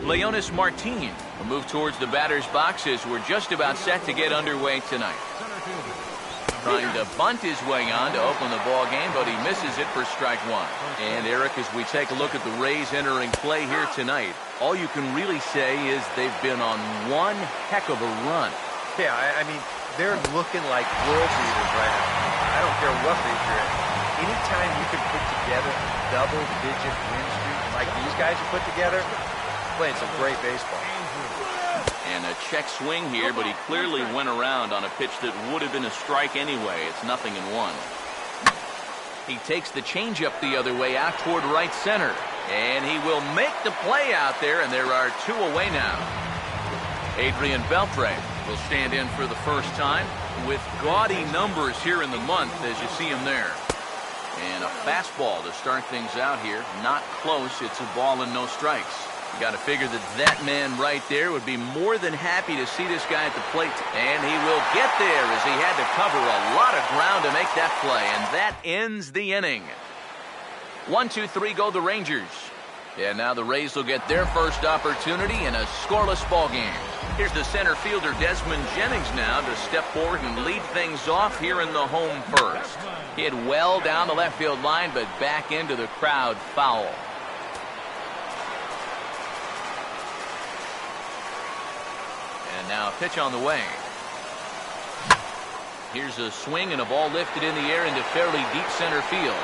Leonis Martin will move towards the batter's box as we're just about set to get underway tonight. Trying to bunt his way on to open the ball game, but he misses it for strike one. And Eric, as we take a look at the Rays entering play here tonight, all you can really say is they've been on one heck of a run. Yeah, I mean, they're looking like world beaters right now. I don't care what phase you're in. Anytime you can put together a double-digit win streak like these guys have put together, playing some great baseball. And a check swing here, but he clearly went around on a pitch that would have been a strike anyway. It's 0-1. He takes the changeup the other way out toward right center. And he will make the play out there, and there are two away now. Adrian Beltre will stand in for the first time with gaudy numbers here in the month as you see him there. And a fastball to start things out here. Not close. It's a ball and no strikes. You got to figure that man right there would be more than happy to see this guy at the plate. And he will get there as he had to cover a lot of ground to make that play. And that ends the inning. 1-2-3 go the Rangers. And now the Rays will get their first opportunity in a scoreless ball game. Here's the center fielder Desmond Jennings now to step forward and lead things off here in the home first. Hit well down the left field line, but back into the crowd foul. And now a pitch on the way. Here's a swing and a ball lifted in the air into fairly deep center field.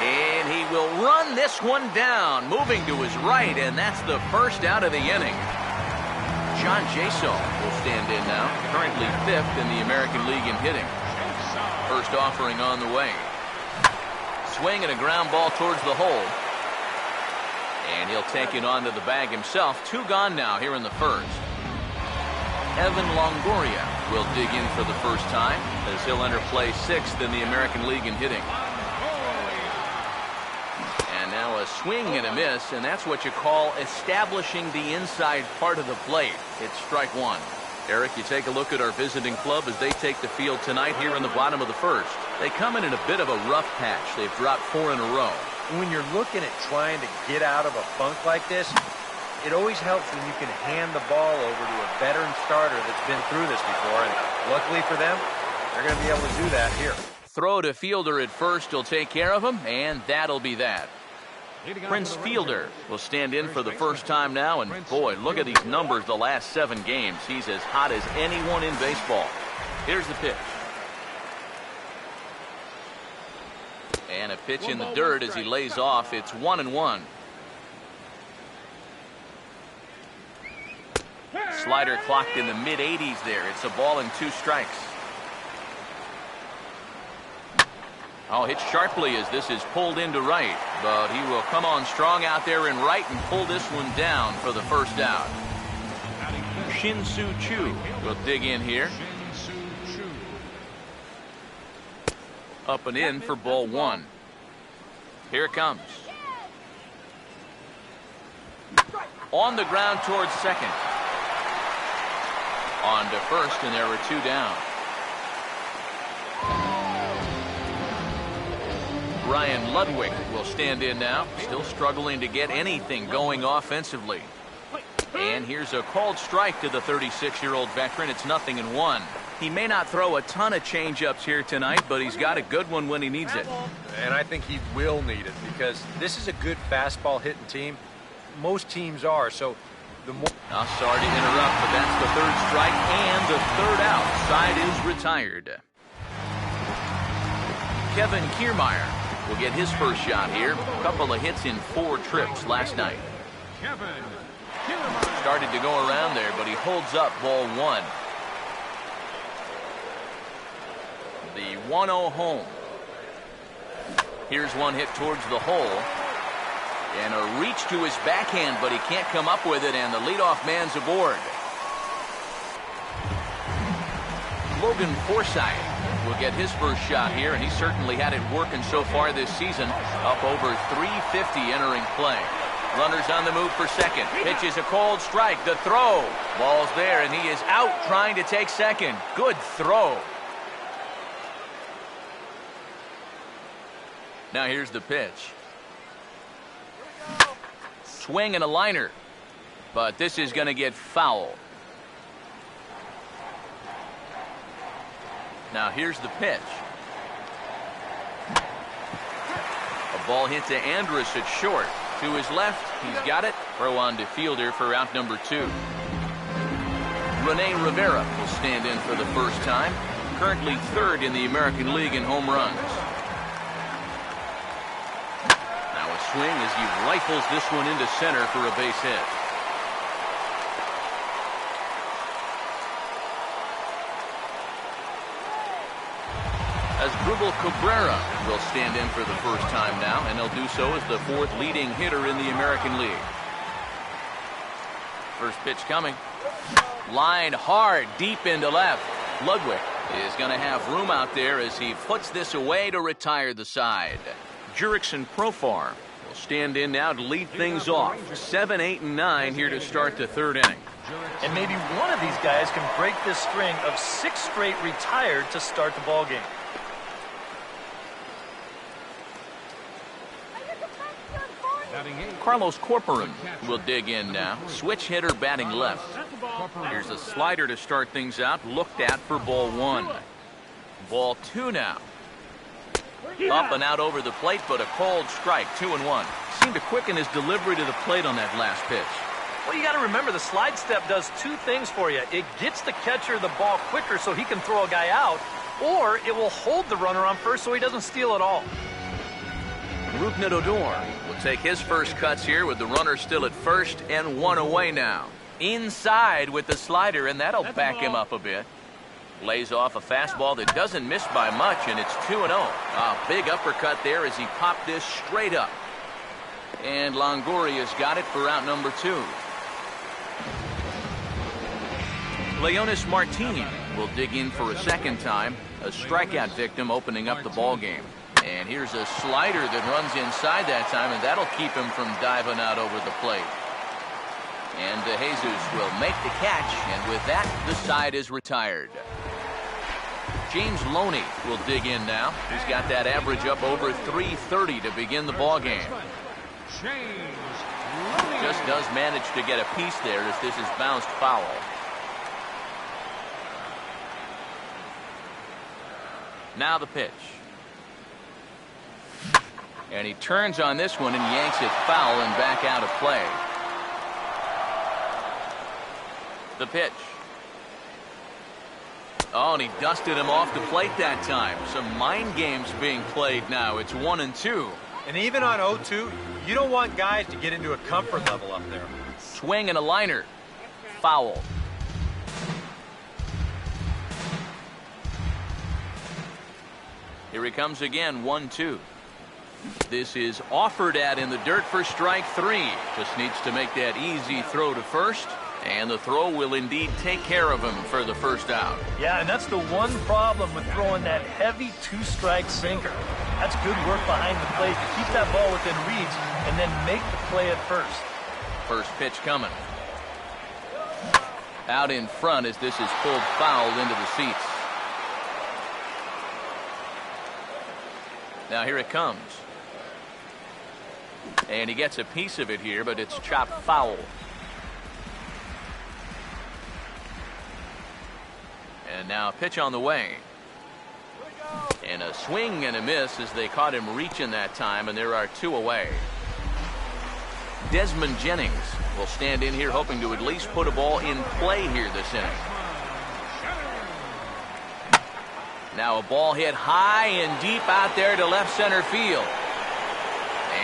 And he will run this one down, moving to his right, and that's the first out of the inning. John Jaso will stand in now, currently 5th in the American League in hitting. First offering on the way. Swing and a ground ball towards the hole. And he'll take it onto the bag himself. 2 gone now here in the first. Evan Longoria will dig in for the first time as he'll enter play 6th in the American League in hitting. And now a swing and a miss, and that's what you call establishing the inside part of the plate. It's strike one. Eric, you take a look at our visiting club as they take the field tonight here in the bottom of the first. They come in a bit of a rough patch. They've dropped 4 in a row. When you're looking at trying to get out of a funk like this, it always helps when you can hand the ball over to a veteran starter that's been through this before, and luckily for them, they're going to be able to do that here. Throw to Fielder at first will take care of him, and that'll be that. Prince Fielder will stand in for the first time now, and boy, look at these numbers the last 7 games. He's as hot as anyone in baseball. Here's the pitch. And a pitch in the dirt as he lays off. It's 1-1. Slider clocked in the mid-80s there. It's a ball and 2 strikes. Oh, hit sharply as this is pulled into right, but he will come on strong out there in right and pull this one down for the first out. Shin-Soo Choo will dig in here. Up and in for ball 1. Here it comes. On the ground towards second. On to first, and there were 2 down. Ryan Ludwig will stand in now, still struggling to get anything going offensively. And here's a called strike to the 36-year-old veteran. It's 0-1. He may not throw a ton of changeups here tonight, but he's got a good one when he needs it. And I think he will need it because this is a good fastball hitting team. Most teams are, so the more... Oh, sorry to interrupt, but that's the 3rd strike and the 3rd out. Side is retired. Kevin Kiermaier will get his first shot here. A couple of hits in 4 trips last night. Started to go around there, but he holds up ball 1. The 1-0 home. Here's one hit towards the hole. And a reach to his backhand, but he can't come up with it, and the leadoff man's aboard. Logan Forsythe will get his first shot here, and he certainly had it working so far this season. Up over 350 entering play. Runners on the move for second. Pitch is a called strike. The throw. Ball's there, and he is out trying to take second. Good throw. Now here's the pitch. Swing and a liner. But this is going to get fouled. Now here's the pitch. A ball hit to Andrus at short. To his left, he's got it. Throw on to fielder for out number 2. Rene Rivera will stand in for the first time. Currently 3rd in the American League in home runs. Now a swing as he rifles this one into center for a base hit. Asdrubal Cabrera will stand in for the first time now, and he'll do so as the 4th leading hitter in the American League. First pitch coming. Lined hard deep into left. Ludwig is going to have room out there as he puts this away to retire the side. Jurickson Profar will stand in now to lead things off. 7, 8, and 9 here to start the 3rd inning. And maybe one of these guys can break this string of 6 straight retired to start the ball game. Carlos Corporan will dig in now. Switch hitter batting left. Here's a slider to start things out. Looked at for ball 1. Ball 2 now. Up and out over the plate, but a cold strike. 2-1. Seemed to quicken his delivery to the plate on that last pitch. Well, you got to remember the slide step does 2 things for you. It gets the catcher the ball quicker so he can throw a guy out, or it will hold the runner on first so he doesn't steal at all. Rougned Odor will take his first cuts here with the runner still at first and 1 away now. Inside with the slider, and that'll back him up a bit. Lays off a fastball that doesn't miss by much, and it's 2-0. A big uppercut there as he popped this straight up. And Longoria's got it for out number 2. Leonys Martin will dig in for a second time. A strikeout victim opening up the ball game. And here's a slider that runs inside that time, and that'll keep him from diving out over the plate. And DeJesus will make the catch, and with that, the side is retired. James Loney will dig in now. He's got that average up over 330 to begin the ball game. Just does manage to get a piece there as this is bounced foul. Now the pitch. And he turns on this one and yanks it foul and back out of play. The pitch. Oh, and he dusted him off the plate that time. Some mind games being played now. It's 1-2. And even on 0-2, you don't want guys to get into a comfort level up there. Swing and a liner. Foul. Here he comes again, 1-2. This is offered at in the dirt for strike 3. Just needs to make that easy throw to first. And the throw will indeed take care of him for the first out. Yeah, and that's the one problem with throwing that heavy 2-strike sinker. That's good work behind the plate to keep that ball within reach and then make the play at first. First pitch coming. Out in front as this is pulled foul into the seats. Now here it comes. And he gets a piece of it here, but it's chopped foul. And now a pitch on the way. And a swing and a miss as they caught him reaching that time, and there are 2 away. Desmond Jennings will stand in here hoping to at least put a ball in play here this inning. Now a ball hit high and deep out there to left center field.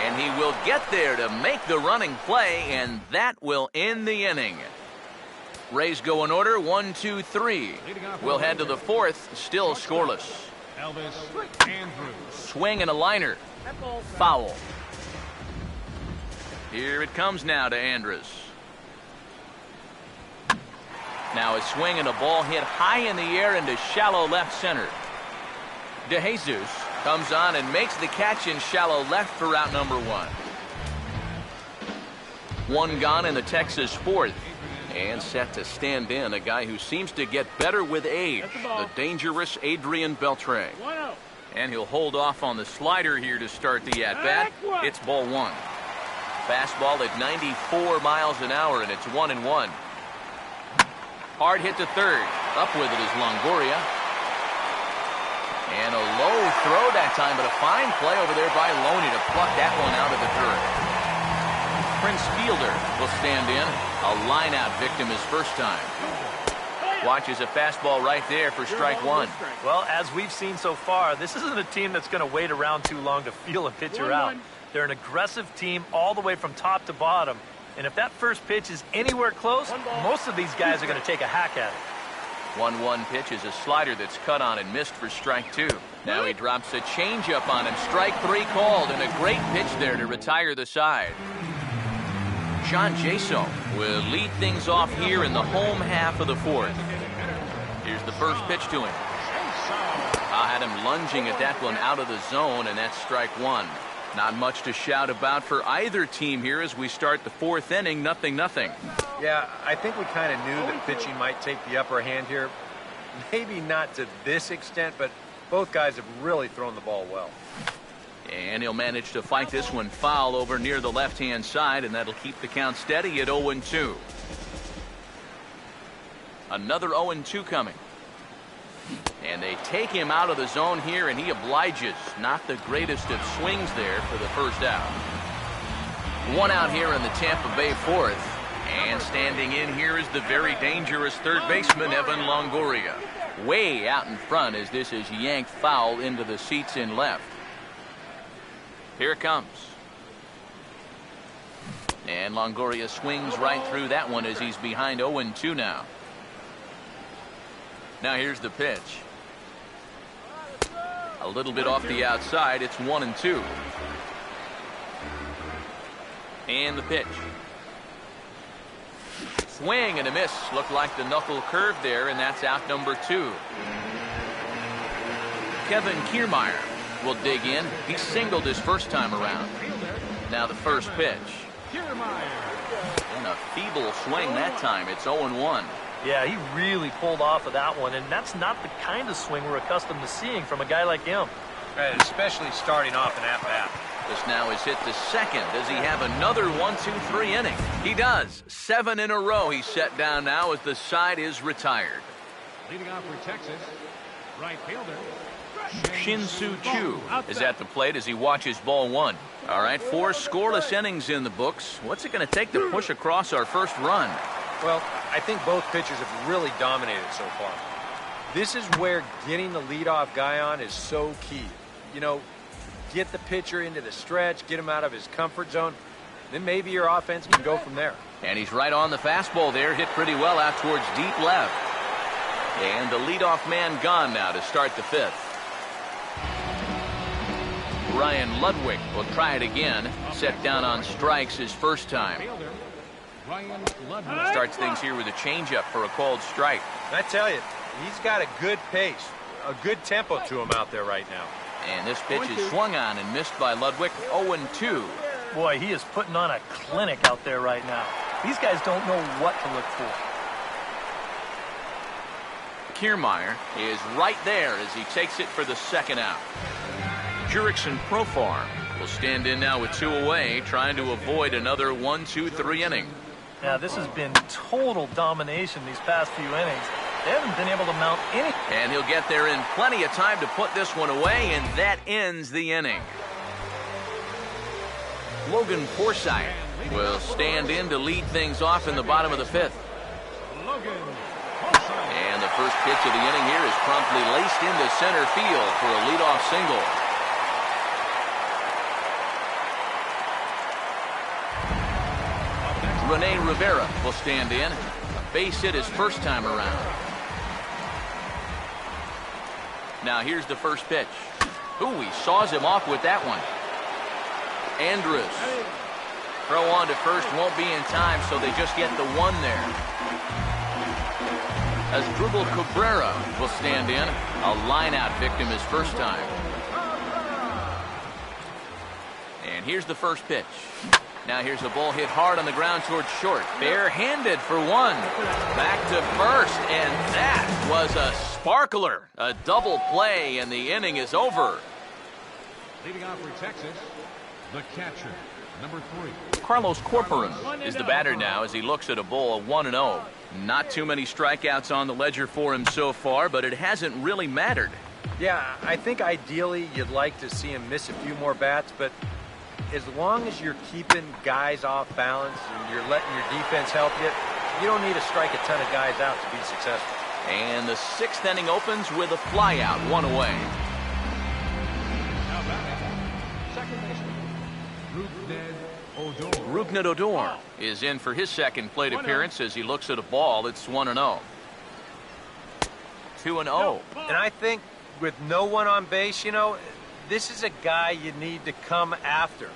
And he will get there to make the running play, and that will end the inning. Rays go in order, 1, 2, 3. We'll head to the 4th, still scoreless. Swing and a liner. Foul. Here it comes now to Andrus. Now a swing and a ball hit high in the air into shallow left center. DeJesus comes on and makes the catch in shallow left for out number 1. 1 gone in the Texas 4th. And set to stand in a guy who seems to get better with age, the dangerous Adrian Beltre. And he'll hold off on the slider here to start the at-bat. It's ball 1. Fastball at 94 miles an hour, and it's 1-1. Hard hit to third. Up with it is Longoria. And a low throw that time, but a fine play over there by Loney to pluck that one out of the third. Prince Fielder will stand in. A line-out victim his first time. Watches a fastball right there for strike one. Well, as we've seen so far, this isn't a team that's going to wait around too long to feel a pitcher out. They're an aggressive team all the way from top to bottom. And if that first pitch is anywhere close, most of these guys are going to take a hack at it. 1-1 pitch is a slider that's cut on and missed for strike two. Now he drops a changeup on him. Strike three called, and a great pitch there to retire the side. John Jaso will lead things off here in the home half of the fourth. Here's the first pitch to him. I had him lunging at that one out of the zone, and that's strike one. Not much to shout about for either team here as we start the fourth inning, 0-0. Yeah, I think we kind of knew that pitching might take the upper hand here. Maybe not to this extent, but both guys have really thrown the ball well. And he'll manage to fight this one foul over near the left-hand side, and that'll keep the count steady at 0-2. Another 0-2 coming. And they take him out of the zone here, and he obliges. Not the greatest of swings there for the first out. One out here in the Tampa Bay fourth. And standing in here is the very dangerous third baseman, Evan Longoria. Way out in front as this is yanked foul into the seats in left. Here it comes. And Longoria swings right through that one as he's behind 0-2 now. Now here's the pitch. A little bit off the outside. It's 1-2. And the pitch. Swing and a miss. Looked like the knuckle curve there, and that's out number two. Kevin Kiermaier will dig in. He singled his first time around. Now the first pitch. And a feeble swing that time. It's 0-1. Yeah, he really pulled off of that one, and that's not the kind of swing we're accustomed to seeing from a guy like him. Right, especially starting off an at-bat. This now is hit to second. Does he have another 1-2-3 inning? He does. 7 in a row he's set down now as the side is retired. Leading off for Texas, right fielder Shin-Soo Choo is at the plate as he watches ball one. All right, 4 scoreless innings in the books. What's it going to take to push across our first run? Well, I think both pitchers have really dominated so far. This is where getting the leadoff guy on is so key. You know, get the pitcher into the stretch, get him out of his comfort zone, then maybe your offense can go from there. And he's right on the fastball there, hit pretty well out towards deep left. And the leadoff man gone now to start the fifth. Ryan Ludwig will try it again, set down on strikes his first time. Ryan Ludwig. Starts things here with a changeup for a called strike. And I tell you, he's got a good pace, a good tempo to him out there right now. And this pitch is swung on and missed by Ludwig. 0-2. Boy, he is putting on a clinic out there right now. These guys don't know what to look for. Kiermaier is right there as he takes it for the second out. Jurickson Profar will stand in now with 2 away, trying to avoid another 1-2-3 inning. Now, this has been total domination these past few innings. They haven't been able to mount any. And he'll get there in plenty of time to put this one away, and that ends the inning. Logan Forsythe will stand in to lead things off in the bottom of the fifth. And the first pitch of the inning here is promptly laced into center field for a leadoff single. Rene Rivera will stand in. A base hit his first time around. Now here's the first pitch. Ooh, he saws him off with that one. Andrus. Throw on to first won't be in time, so they just get the one there. As Asdrubal Cabrera will stand in. A line-out victim his first time. And here's the first pitch. Now here's a ball hit hard on the ground towards short. Bare-handed for one. Back to first, and that was a sparkler. A double play, and the inning is over. Leading off for Texas, the catcher, number 3. Carlos Corcoran is the batter now as he looks at a ball 1-0. Not too many strikeouts on the ledger for him so far, but it hasn't really mattered. Yeah, I think ideally you'd like to see him miss a few more bats, but as long as you're keeping guys off balance and you're letting your defense help you, you don't need to strike a ton of guys out to be successful. And the 6th inning opens with a flyout, 1 away. Now batting, second baseman, Rougned Odor. Rougned Odor is in for his second plate appearance as he looks at a ball. It's 1-0. 2-0. And I think with no one on base, you know, this is a guy you need to come after.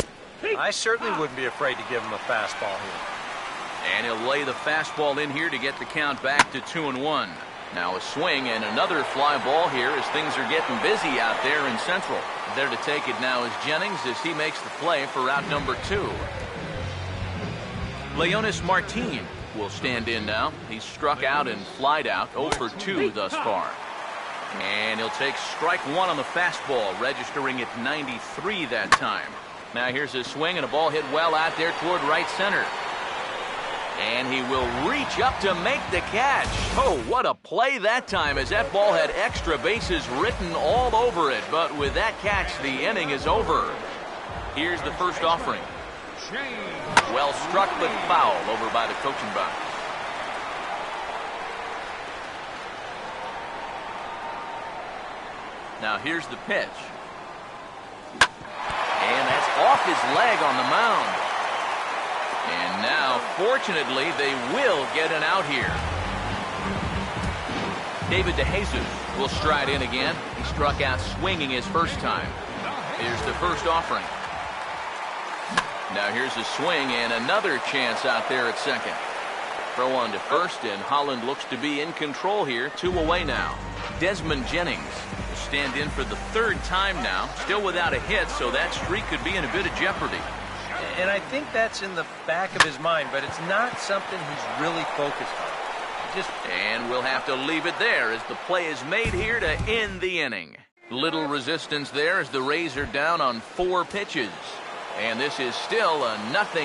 I certainly wouldn't be afraid to give him a fastball here. And he'll lay the fastball in here to get the count back to 2-1. Now a swing and another fly ball here as things are getting busy out there in Central. There to take it now is Jennings as he makes the play for out number 2. Leonis Martin will stand in now. He's struck out and flied out, 0 for 2 thus far. And he'll take strike 1 on the fastball, registering at 93 that time. Now here's a swing and a ball hit well out there toward right center. And he will reach up to make the catch. Oh, what a play that time as that ball had extra bases written all over it. But with that catch, the inning is over. Here's the first offering. Well struck but foul over by the coaching box. Now here's the pitch. And that's off his leg on the mound. And now, fortunately, they will get an out here. David DeJesus will stride in again. He struck out swinging his first time. Here's the first offering. Now here's a swing and another chance out there at second. Throw on to first, and Holland looks to be in control here. 2 away now. Desmond Jennings will stand in for the 3rd time now. Still without a hit, so that streak could be in a bit of jeopardy. And I think that's in the back of his mind, but it's not something he's really focused on. And we'll have to leave it there as the play is made here to end the inning. Little resistance there as the Rays are down on 4 pitches. And this is still a 0-0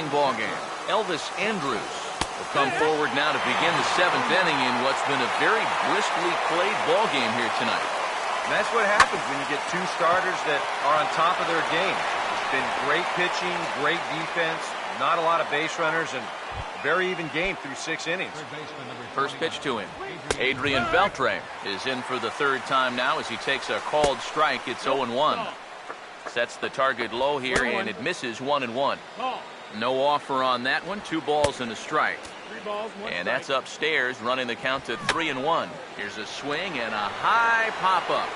ball game. Elvis Andrus will come forward now to begin the 7th inning in what's been a very briskly played ball game here tonight. And that's what happens when you get 2 starters that are on top of their game. It's been great pitching, great defense, not a lot of base runners, and a very even game through 6 innings. First pitch to him. Adrian Beltre is in for the 3rd time now as he takes a called strike. It's 0-1. Sets the target low here, and it misses 1-1. No offer on that one. 2 balls and a strike. And that's upstairs, running the count to 3-1. Here's a swing and a high pop-up,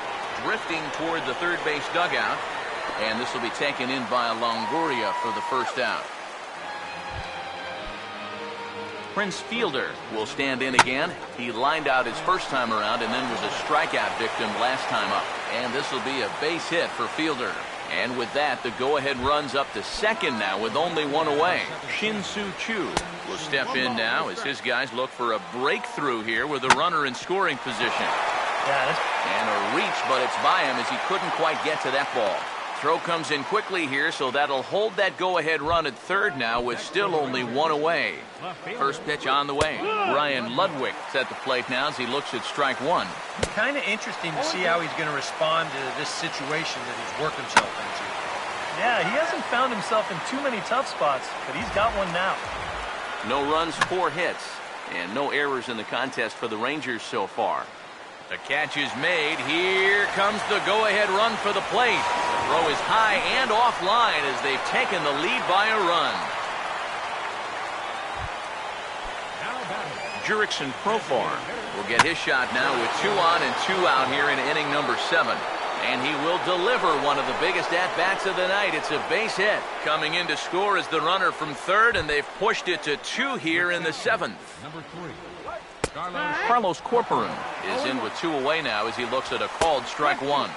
drifting toward the third base dugout. And this will be taken in by Longoria for the first out. Prince Fielder will stand in again. He lined out his first time around and then was a strikeout victim last time up. And this will be a base hit for Fielder. And with that, the go-ahead runs up to second now with only 1 away. Shin-Soo Choo will step in now as his guys look for a breakthrough here with a runner in scoring position. And a reach, but it's by him as he couldn't quite get to that ball. Throw comes in quickly here, so that'll hold that go-ahead run at third now with still only 1 away. First pitch on the way. Ryan Ludwig is at the plate now as he looks at strike 1. Kind of interesting to see how he's going to respond to this situation that he's worked himself into. Yeah, he hasn't found himself in too many tough spots, but he's got one now. No runs, 4 hits, and no errors in the contest for the Rangers so far. The catch is made. Here comes the go-ahead run for the plate. The throw is high and offline as they've taken the lead by a run. Jurickson Profar will get his shot now with 2 on and 2 out here in inning number 7. And he will deliver one of the biggest at-bats of the night. It's a base hit. Coming in to score is the runner from third, and they've pushed it to 2 here in the 7th. Number 3. Carlos Corcoran is in with 2 away now as he looks at a called strike 1.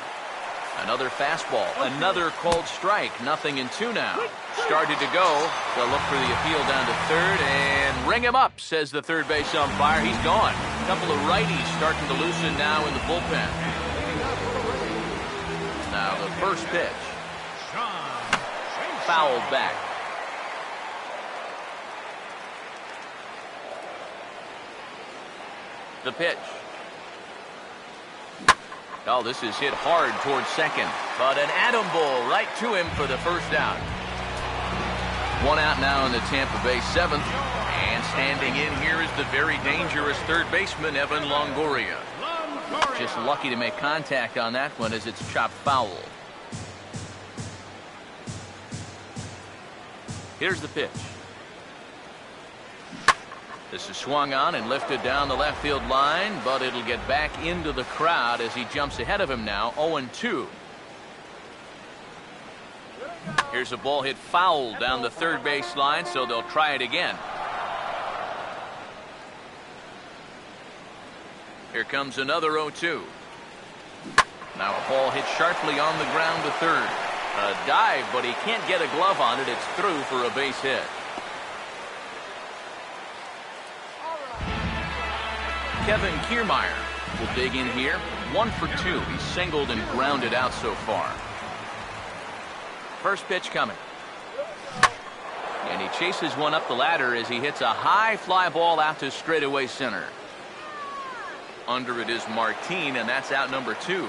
Another fastball, another called strike, 0-2 now. Started to go. They'll look for the appeal down to third and ring him up, says the third base umpire. He's gone. A couple of righties starting to loosen now in the bullpen. Now the first pitch. Fouled back. The pitch. Oh, this is hit hard towards second, but an atom ball right to him for the first out. One out now in the Tampa Bay seventh, and standing in here is the very dangerous third baseman, Evan Longoria. Just lucky to make contact on that one as it's chopped foul. Here's the pitch. This is swung on and lifted down the left field line, but it'll get back into the crowd as he jumps ahead of him now, 0-2. Here's a ball hit foul down the third base line, so they'll try it again. Here comes another 0-2. Now a ball hit sharply on the ground to third. A dive, but he can't get a glove on it. It's through for a base hit. Kevin Kiermaier will dig in here. 1 for 2. He's singled and grounded out so far. First pitch coming. And he chases one up the ladder as he hits a high fly ball out to straightaway center. Under it is Martin, and that's out number 2.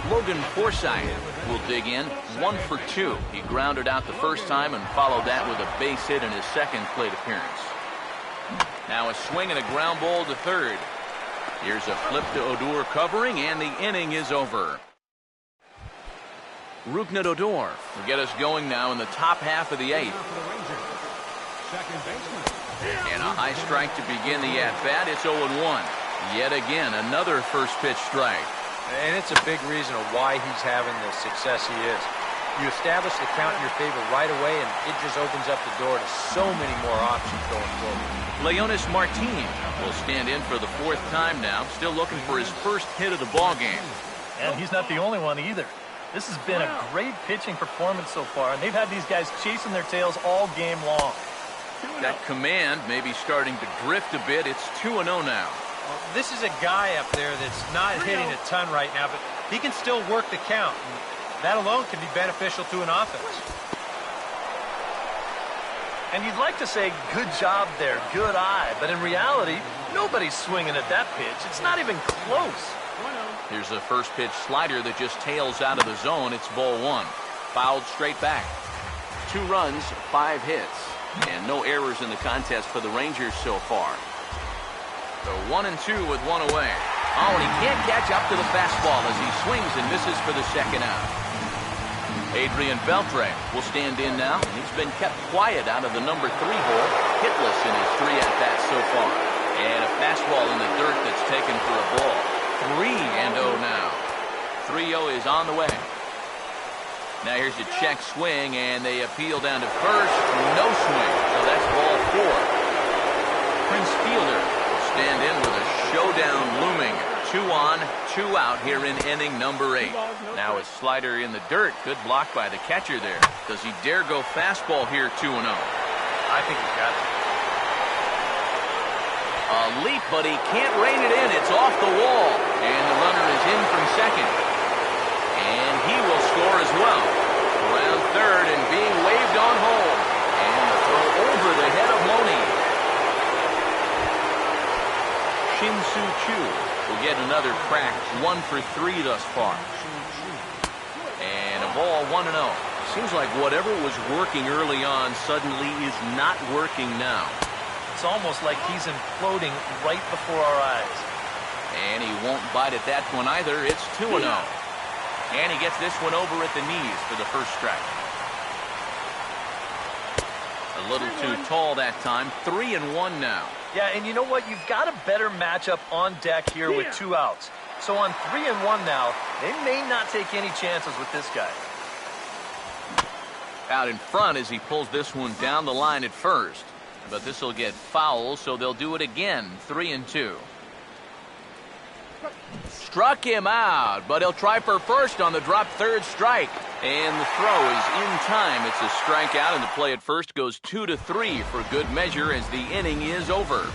Logan Forsythe will dig in. 1 for 2. He grounded out the first time and followed that with a base hit in his second plate appearance. Now a swing and a ground ball to third. Here's a flip to Odor covering, and the inning is over. Rougned Odor will get us going now in the top half of the 8th. And a high strike to begin the at-bat. It's 0-1. Yet again, another first pitch strike. And it's a big reason of why he's having the success he is. You establish the count in your favor right away, and it just opens up the door to so many more options going forward. Leonis Martin will stand in for the 4th time now, still looking for his first hit of the ballgame. And he's not the only one either. This has been a great pitching performance so far, and they've had these guys chasing their tails all game long. That command may be starting to drift a bit. It's 2-0 now. Well, this is a guy up there that's not hitting a ton right now, but he can still work the count. And that alone can be beneficial to an offense. And you'd like to say, good job there, good eye. But in reality, nobody's swinging at that pitch. It's not even close. Here's a first pitch slider that just tails out of the zone. It's ball 1. Fouled straight back. 2 runs, 5 hits. And no errors in the contest for the Rangers so far. So 1-2 with 1 away. Oh, and he can't catch up to the fastball as he swings and misses for the second out. Adrian Beltre will stand in now. He's been kept quiet out of the number 3 hole, hitless in his 3 at-bats so far. And a fastball in the dirt that's taken for a ball. 3-0 now. 3-0 is on the way. Now here's a check swing, and they appeal down to first. No swing, so that's ball 4. Prince Fielder will stand in with a showdown looming. 2 on, 2 out here in inning number 8. Now a slider in the dirt. Good block by the catcher there. Does he dare go fastball here 2-0? I think he's got it. A leap, but he can't rein it in. It's off the wall. And the runner is in from second. And he will score as well. Around third and being waved on home. And the throw over the head of Loney. Shin-Soo Choo will get another crack. 1 for 3 thus far. And a ball 1-0. Seems like whatever was working early on suddenly is not working now. It's almost like he's imploding right before our eyes. And he won't bite at that one either. It's 2-0. And he gets this one over at the knees for the first strike. A little too tall that time. 3-1 now. Yeah, and you know what? You've got a better matchup on deck here with 2 outs. So on 3-1 now, they may not take any chances with this guy. Out in front as he pulls this one down the line at first. But this will get foul, so they'll do it again. 3-2. Struck him out, but he'll try for first on the drop third strike. And the throw is in time. It's a strikeout, and the play at first goes 2-3 for good measure as the inning is over.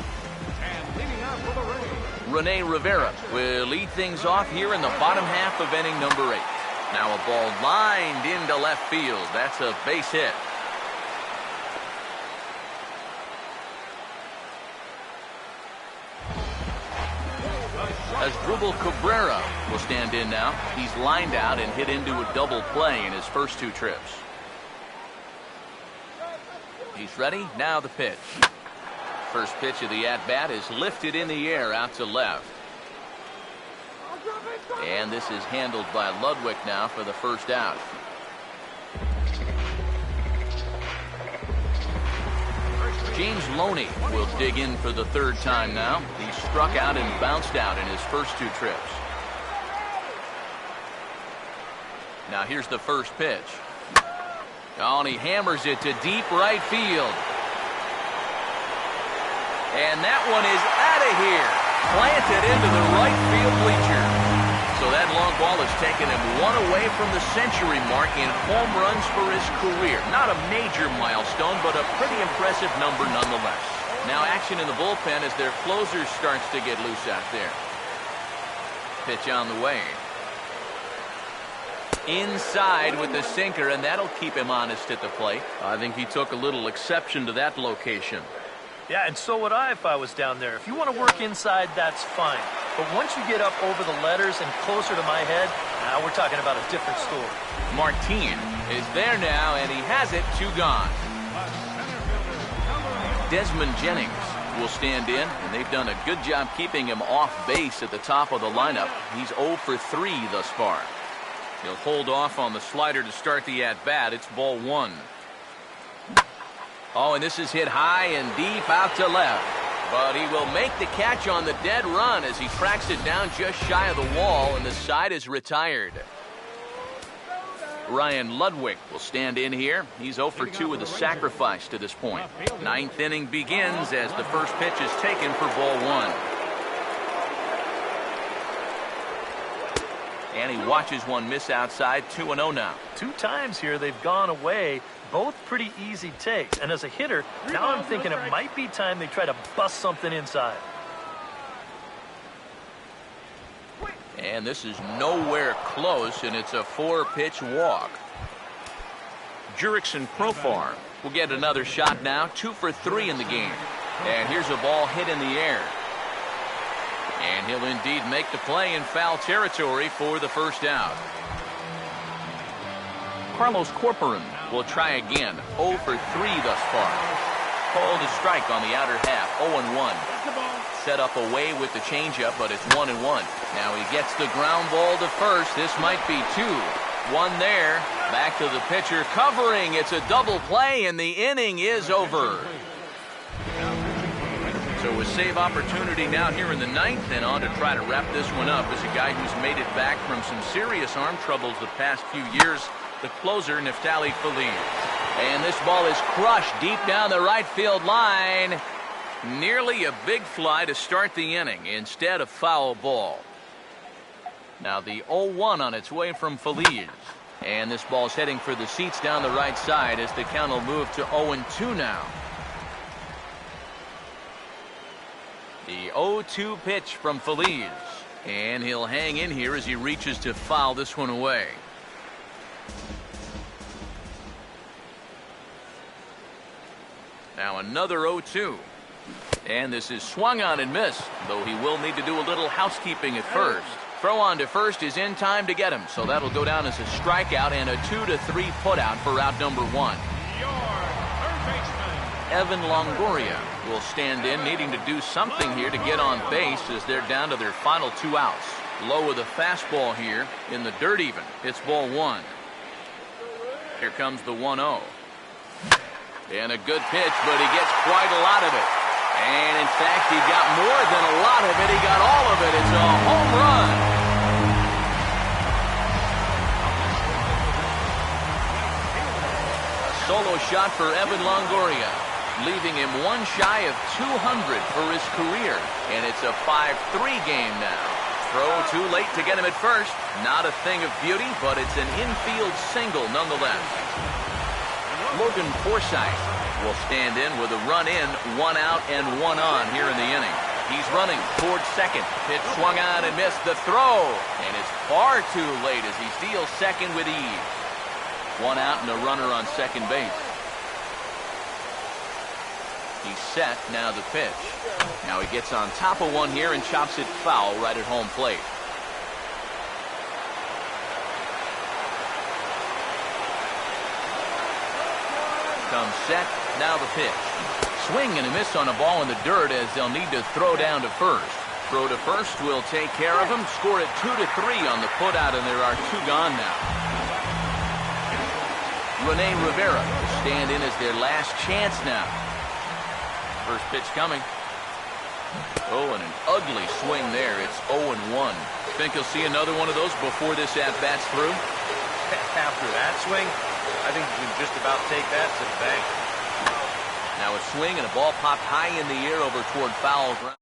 And leading out for the Rays, Rene Rivera will lead things off here in the bottom half of inning number 8. Now a ball lined into left field. That's a base hit. Asdrubal Cabrera will stand in now. He's lined out and hit into a double play in his first 2 trips. He's ready. Now the pitch. First pitch of the at-bat is lifted in the air out to left. And this is handled by Ludwig now for the first out. James Loney will dig in for the 3rd time now. He struck out and bounced out in his first 2 trips. Now here's the first pitch. Oh, and he hammers it to deep right field. And that one is out of here. Planted into the right field bleacher. So that long ball has taken him 1 away from the century mark in home runs for his career. Not a major milestone, but a pretty impressive number nonetheless. Now action in the bullpen as their closer starts to get loose out there. Pitch on the way. Inside with the sinker, and that'll keep him honest at the plate. I think he took a little exception to that location. Yeah, and so would I if I was down there. If you want to work inside, that's fine. But once you get up over the letters and closer to my head, now we're talking about a different story. Martin is there now, and he has it. 2 gone. Desmond Jennings will stand in, and they've done a good job keeping him off base at the top of the lineup. He's 0 for 3 thus far. He'll hold off on the slider to start the at-bat. It's ball 1. Oh, and this is hit high and deep out to left. But he will make the catch on the dead run as he tracks it down just shy of the wall, and the side is retired. Ryan Ludwig will stand in here. He's 0 for 2 with a sacrifice to this point. 9th inning begins as the first pitch is taken for ball 1. And he watches one miss outside. 2-0 now. 2 times here they've gone away. Both pretty easy takes. And as a hitter, now I'm thinking it might be time they try to bust something inside. And this is nowhere close, and it's a 4-pitch walk. Jurickson Profar will get another shot now. 2 for 3 in the game. And here's a ball hit in the air. And he'll indeed make the play in foul territory for the first out. Carlos Corcoran will try again. 0 for 3 thus far. Called a strike on the outer half. 0-1. Set up away with the changeup, but it's 1-1. Now he gets the ground ball to first. This might be 2. 1 there. Back to the pitcher covering. It's a double play, and the inning is over. So a save opportunity now here in the 9th, and on to try to wrap this one up is a guy who's made it back from some serious arm troubles the past few years, the closer, Neftali Feliz. And this ball is crushed deep down the right field line. Nearly a big fly to start the inning instead of foul ball. Now the 0-1 on its way from Feliz. And this ball's heading for the seats down the right side as the count will move to 0-2 now. The 0-2 pitch from Feliz. And he'll hang in here as he reaches to foul this one away. Now another 0-2. And this is swung on and missed, though he will need to do a little housekeeping at first. Throw on to first is in time to get him, so that'll go down as a strikeout and a 2-3 putout for out number 1. Evan Longoria will stand in, needing to do something here to get on base as they're down to their final 2 outs. Low with a fastball here in the dirt even. It's ball 1. Here comes the 1-0. And a good pitch, but he gets quite a lot of it. And in fact, he got more than a lot of it. He got all of it. It's a home run. A solo shot for Evan Longoria, leaving him 1 shy of 200 for his career. And it's a 5-3 game now. Throw too late to get him at first. Not a thing of beauty, but it's an infield single nonetheless. Logan Forsythe will stand in with a run in, 1 out and 1 on here in the inning. He's running towards second. Pitch swung on and missed the throw. And it's far too late as he steals second with ease. 1 out and a runner on second base. He's set, now the pitch. Now he gets on top of one here and chops it foul right at home plate. Comes set, now the pitch. Swing and a miss on a ball in the dirt as they'll need to throw down to first. Throw to first will take care of him. Score it 2-3 on the putout, and there are 2 gone now. Rene Rivera will stand in as their last chance now. First pitch coming. Oh, and an ugly swing there. It's 0-1. Think you'll see another one of those before this at-bat's through? After that swing, I think you can just about take that to the bank. Now a swing and a ball popped high in the air over toward foul ground.